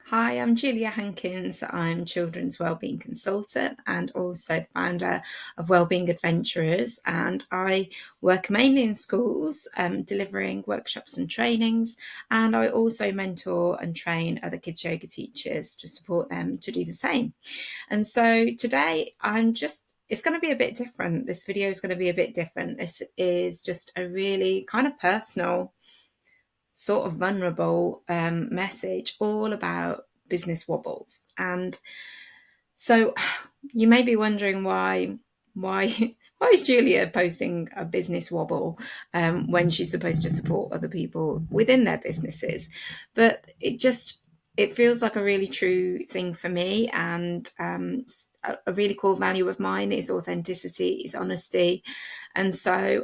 Hi, I'm Julia Hankins. I'm children's wellbeing consultant and also founder of Wellbeing Adventurers. And I work mainly in schools, delivering workshops and trainings. And I also mentor and train other kids yoga teachers to support them to do the same. And so today it's going to be a bit different. This video is going to be a bit different. This is just a really kind of personal, sort of vulnerable message all about business wobbles. And so you may be wondering why why is Julia posting a business wobble when she's supposed to support other people within their businesses? But it feels like a really true thing for me, and a really core value of mine is authenticity, is honesty. And so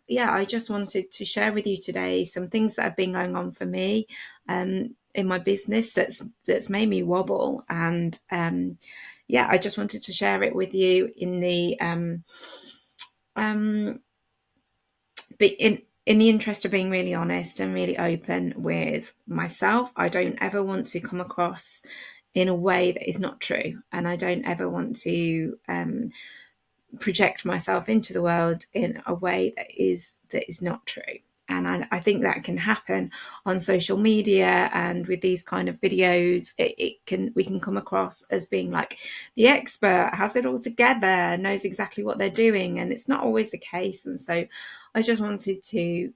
yeah, I just wanted to share with you today some things that have been going on for me in my business that's made me wobble. And yeah, I just wanted to share it with you but in the interest of being really honest and really open with myself. I don't ever want to come across in a way that is not true, and I don't ever want to project myself into the world in a way that is not true. And I think that can happen on social media, and with these kind of videos, we can come across as being like the expert, has it all together, knows exactly what they're doing, and it's not always the case. And so I just wanted to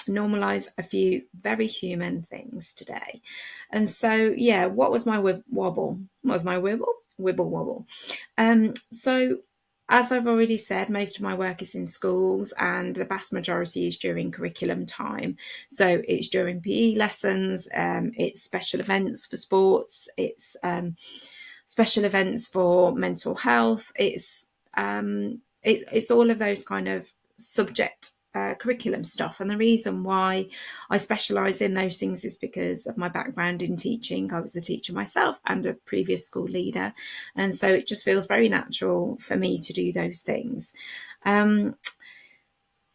normalize a few very human things today. And so yeah, what was my wobble? What was my wibble wobble? So as I've already said, most of my work is in schools, and the vast majority is during curriculum time. So it's during PE lessons, it's special events for sports, it's special events for mental health, it's all of those kind of subject curriculum stuff. And the reason why I specialise in those things is because of my background in teaching. I was a teacher myself and a previous school leader, and so it just feels very natural for me to do those things. A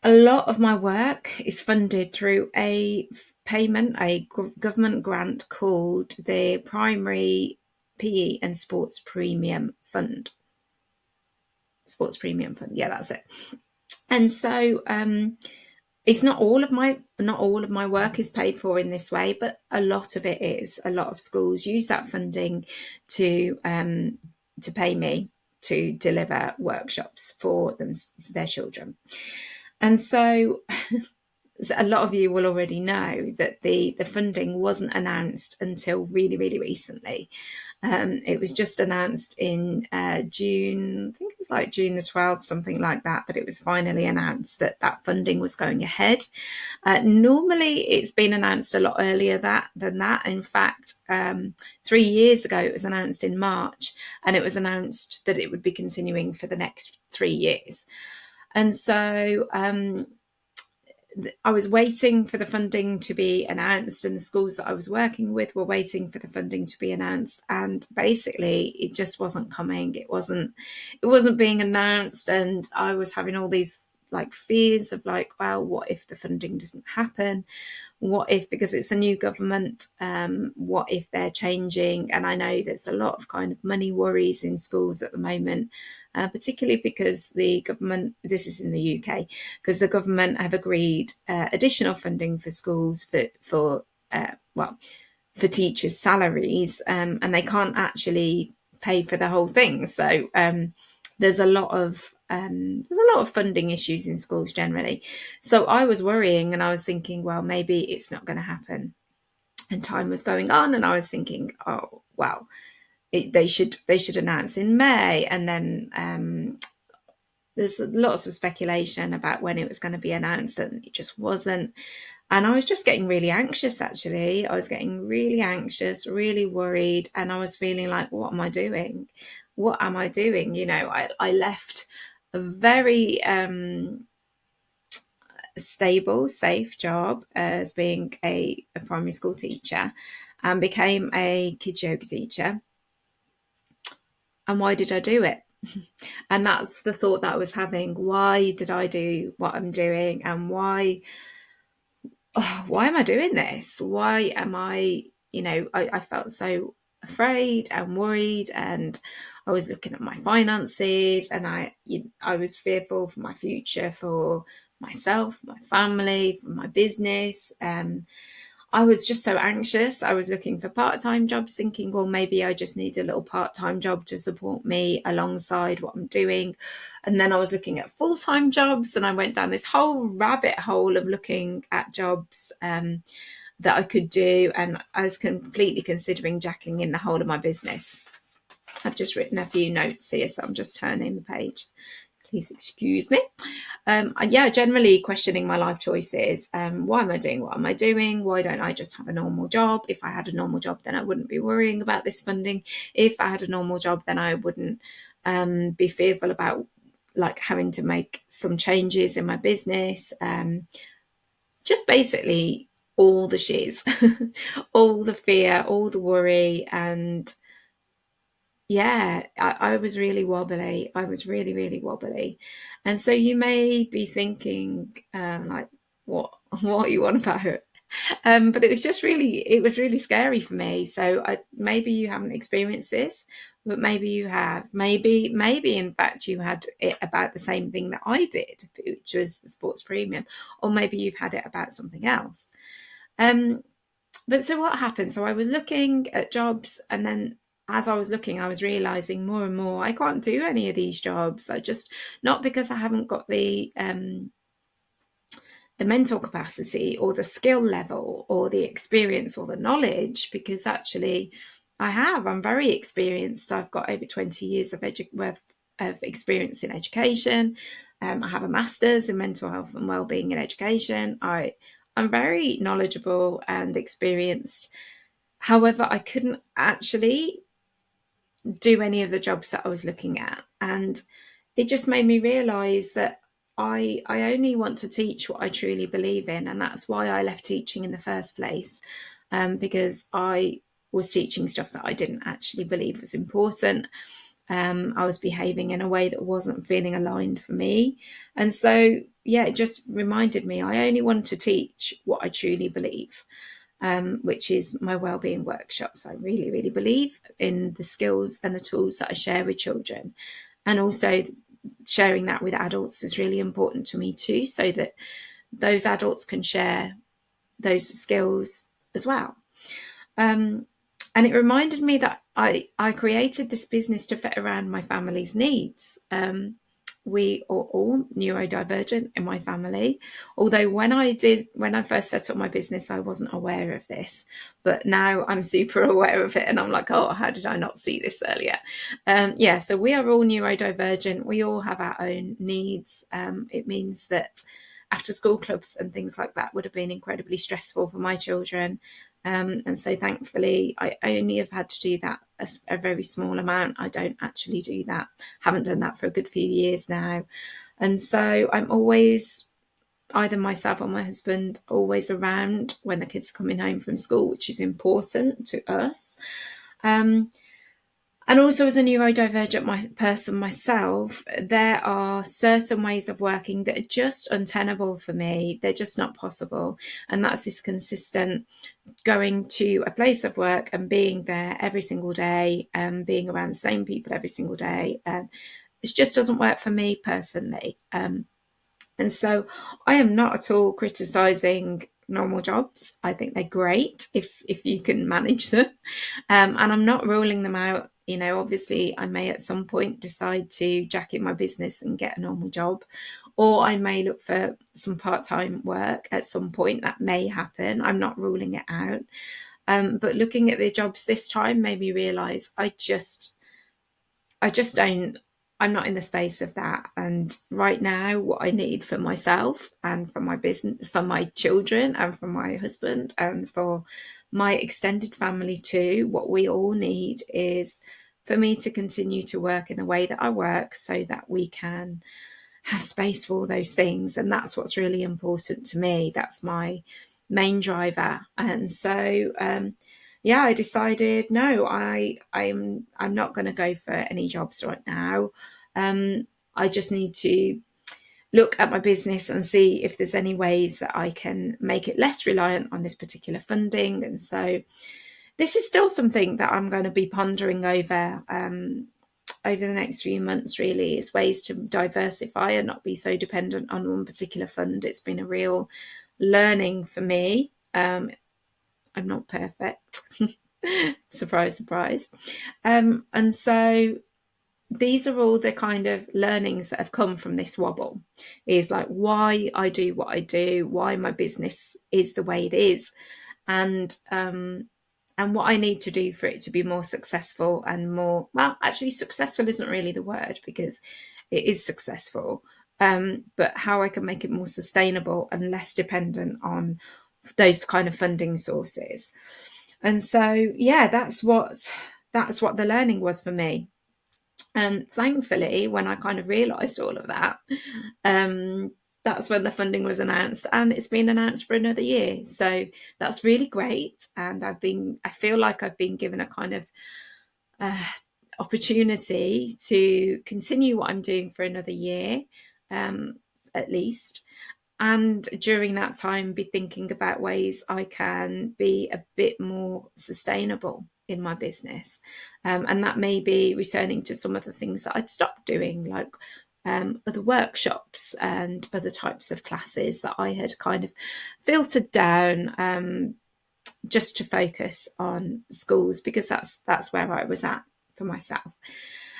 lot of my work is funded through a government grant called the Primary PE and Sports Premium Fund. Sports Premium Fund, yeah, that's it. And so it's not all of my work is paid for in this way, but a lot of it is. A lot of schools use that funding to pay me to deliver workshops for their children. And so a lot of you will already know that the funding wasn't announced until really, really recently. It was just announced in June, I think it was like June the 12th, something like that it was finally announced that funding was going ahead. Normally, it's been announced a lot earlier than that. In fact, 3 years ago, it was announced in March, and it was announced that it would be continuing for the next 3 years. And so I was waiting for the funding to be announced, and the schools that I was working with were waiting for the funding to be announced, and basically it just wasn't coming. It wasn't being announced, and I was having all these like fears of like, well, what if the funding doesn't happen? What if, because it's a new government, what if they're changing? And I know there's a lot of kind of money worries in schools at the moment, particularly because the government, this is in the UK, because the government have agreed additional funding for schools for teachers' salaries, and they can't actually pay for the whole thing. So there's a lot of funding issues in schools generally. So I was worrying, and I was thinking, well, maybe it's not going to happen. And time was going on, and I was thinking, oh, well, they should announce in May. And then there's lots of speculation about when it was going to be announced, and it just wasn't. And I was just getting really anxious, actually. I was getting really anxious, really worried, and I was feeling like, what am I doing? What am I doing? You know, I left a very stable, safe job as being a primary school teacher, and became a kids yoga teacher. And why did I do it? And that's the thought that I was having. Why did I do what I'm doing? And why am I doing this? Why am I I felt so afraid and worried, and I was looking at my finances, and I was fearful for my future, for myself, my family, for my business. I was just so anxious. I was looking for part-time jobs, thinking, well, maybe I just need a little part-time job to support me alongside what I'm doing. And then I was looking at full-time jobs, and I went down this whole rabbit hole of looking at jobs that I could do. And I was completely considering jacking in the whole of my business. I've just written a few notes here, so I'm just turning the page. Please excuse me. Yeah, generally questioning my life choices. Why am I doing what am I doing? Why don't I just have a normal job? If I had a normal job, then I wouldn't be worrying about this funding. If I had a normal job, then I wouldn't be fearful about like having to make some changes in my business. Just basically all the shiz, all the fear, all the worry, and yeah, I was really wobbly. I was really, really wobbly. And so you may be thinking, like, what, what are you on about? But it was really scary for me. So maybe you haven't experienced this, but maybe you have. Maybe in fact you had it about the same thing that I did, which was the sports premium, or maybe you've had it about something else. But so what happened? So I was looking at jobs, and then as I was looking, I was realizing more and more I can't do any of these jobs. I just, not because I haven't got the mental capacity or the skill level or the experience or the knowledge, because actually I'm very experienced. I've got over 20 years worth of experience in education. I have a master's in mental health and wellbeing in education. I'm very knowledgeable and experienced. However, I couldn't actually do any of the jobs that I was looking at. And it just made me realize that I only want to teach what I truly believe in. And that's why I left teaching in the first place, because I was teaching stuff that I didn't actually believe was important. I was behaving in a way that wasn't feeling aligned for me. And so, yeah, it just reminded me I only want to teach what I truly believe. Which is my wellbeing workshops. I really, really believe in the skills and the tools that I share with children. And also sharing that with adults is really important to me too, so that those adults can share those skills as well. And it reminded me that I created this business to fit around my family's needs. We are all neurodivergent in my family, although when I first set up my business, I wasn't aware of this, but now I'm super aware of it, and I'm like, oh, how did I not see this earlier? Yeah, so we are all neurodivergent. We all have our own needs. It means that after school clubs and things like that would have been incredibly stressful for my children. And so thankfully, I only have had to do that a very small amount. I don't actually do that. Haven't done that for a good few years now. And so I'm always, either myself or my husband, always around when the kids are coming home from school, which is important to us. And also, as a neurodivergent person myself, there are certain ways of working that are just untenable for me. They're just not possible. And that's this consistent going to a place of work and being there every single day and being around the same people every single day. It just doesn't work for me personally. And so I am not at all criticising normal jobs. I think they're great if you can manage them. And I'm not ruling them out. Obviously, I may at some point decide to jack in my business and get a normal job, or I may look for some part-time work at some point. That may happen. I'm not ruling it out. But looking at the jobs this time made me realise I just don't, I'm not in the space of that. And right now, what I need for myself and for my business, for my children and for my husband and for my extended family too, what we all need is for me to continue to work in the way that I work, so that we can have space for all those things. And that's what's really important to me. That's my main driver. And so, yeah, I decided, no, I'm not going to go for any jobs right now. I just need to look at my business and see if there's any ways that I can make it less reliant on this particular funding. And so this is still something that I'm going to be pondering over the next few months. Really, is ways to diversify and not be so dependent on one particular fund. It's been a real learning for me. I'm not perfect. Surprise, surprise. And so these are all the kind of learnings that have come from this wobble, is like why I do what I do, why my business is the way it is, and what I need to do for it to be more successful and more, well, actually successful isn't really the word because it is successful, but how I can make it more sustainable and less dependent on those kind of funding sources. And so yeah, that's what the learning was for me. And thankfully, when I kind of realised all of that, um, that's when the funding was announced, and it's been announced for another year. So that's really great, and I feel like I've been given a kind of uh, opportunity to continue what I'm doing for another year, um, at least. And during that time, be thinking about ways I can be a bit more sustainable in my business. And that may be returning to some of the things that I'd stopped doing, like other workshops and other types of classes that I had kind of filtered down, just to focus on schools, because that's where I was at for myself.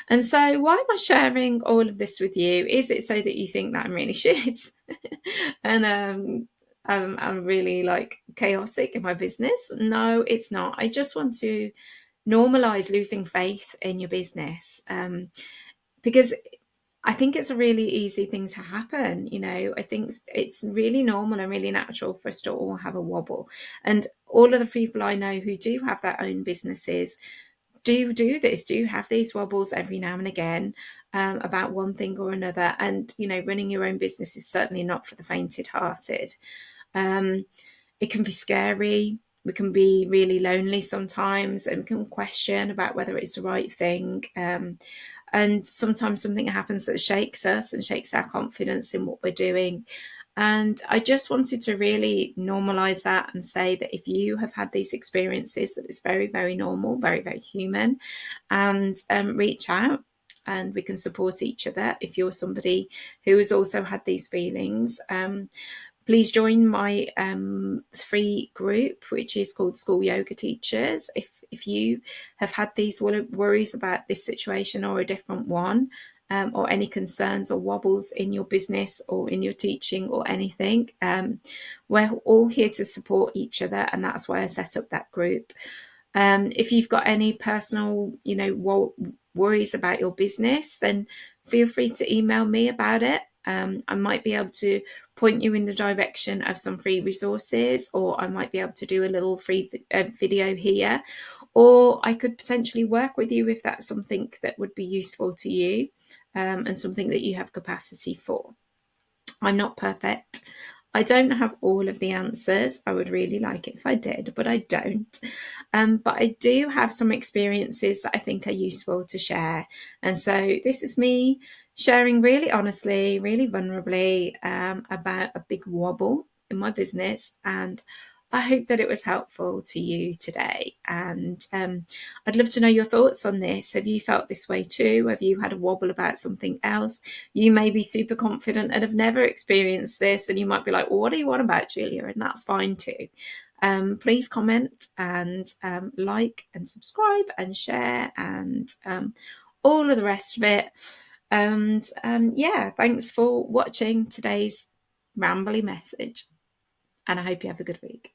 And so why am I sharing all of this with you? Is it so that you think that I'm really shit and I'm really like chaotic in my business? No, it's not. I just want to normalize losing faith in your business, because I think it's a really easy thing to happen. I think it's really normal and really natural for us to all have a wobble. And all of the people I know who do have their own businesses do this, do have these wobbles every now and again, about one thing or another. And, running your own business is certainly not for the fainted-hearted. It can be scary. We can be really lonely sometimes, and we can question about whether it's the right thing. And sometimes something happens that shakes us and shakes our confidence in what we're doing. And I just wanted to really normalize that and say that if you have had these experiences, that it's very, very normal, very, very human, and reach out and we can support each other. If you're somebody who has also had these feelings, please join my free group, which is called School Yoga Teachers. If you have had these worries about this situation or a different one, or any concerns or wobbles in your business or in your teaching or anything, we're all here to support each other, and that's why I set up that group. If you've got any personal, worries about your business, then feel free to email me about it. I might be able to point you in the direction of some free resources, or I might be able to do a little free video here, or I could potentially work with you if that's something that would be useful to you, and something that you have capacity for. I'm not perfect. I don't have all of the answers. I would really like it if I did, but I don't. But I do have some experiences that I think are useful to share. And so this is me sharing really honestly, really vulnerably, about a big wobble in my business. And I hope that it was helpful to you today. And I'd love to know your thoughts on this. Have you felt this way too? Have you had a wobble about something else? You may be super confident and have never experienced this, and you might be like, well, what do you want about, Julia? And that's fine too. Please comment and like and subscribe and share and all of the rest of it. And yeah, thanks for watching today's rambly message. And I hope you have a good week.